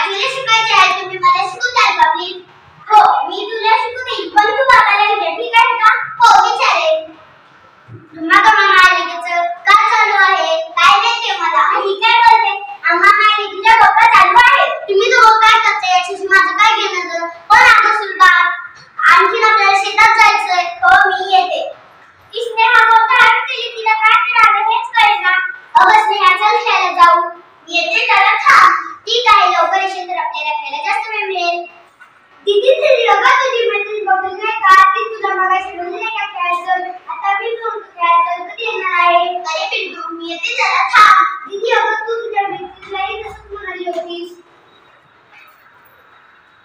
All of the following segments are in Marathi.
पाचवीला शिकायचे आहे, तुम्ही मला शिकून द्याल का प्लीज? हो, मी तुला शिकून देईन, पण तू बाबाला विचार, ठीक आहे का? हो, विचारेन. तुम्हाला मालिकेचं काय चालू आहे? काय नाही ते मला. ही काय बोलते? आम्हा मालिकेच्या गप्पा चालू आहे. तुम्ही दोघं काय करताय याच्याशी माझं काय घेणं? पण आता सुद्धा आणखीन आपल्याला शेतात जायचंय. हो, मी येते. ती स्नेहा बोलता केली, तिला काय करावं हेच कळेना. अगं स्नेहा, चल खेळायला जाऊ. येते, जरा थांब. ती काय लवकर येशील तर आपल्याला खेळायला जास्त वेळ मिळेल. दीदी तरी अगं तुझी मैत्रीण बघून नाही का? ती तुला मगाशी बोलली नाही का खेळायचं? आता मी म्हणतो खेळायचं, कधी येणार आहे? अरे पिंटू, मी येते, जरा थांब. दीदी अगं तू तुझ्या मैत्रिणीलाही तसंच म्हणाली होतीस.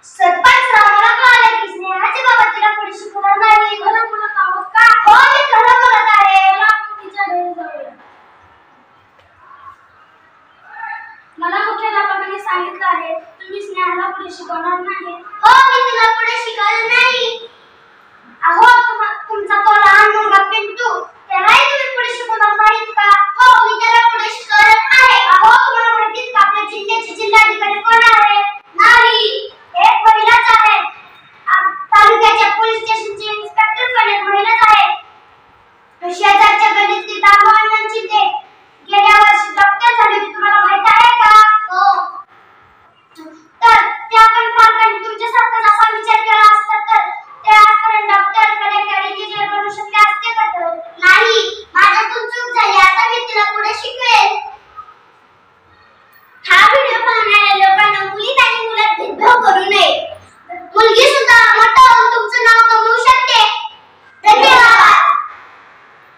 सरपंच मला कळालं की स्नेहाचे बाबा तिला पुढे शिकवणार नाही. खरं बोलत आहोत का? हो, मी खरं बोलत आहे. तिच्या घरी जाऊया. मला मुख्याध्यापकांनी सांगितलं आहे तुम्ही स्नेहाला पुढे शिकवणार नाही. हो, मी तिला पुढे शिकवणार नाही. अहो, तुमचा तो लहान मुलगा पिंटू, त्यालाही तुम्ही पुढे शिकवणार नाहीत का? हो, मी त्याला पुढे शिकवणार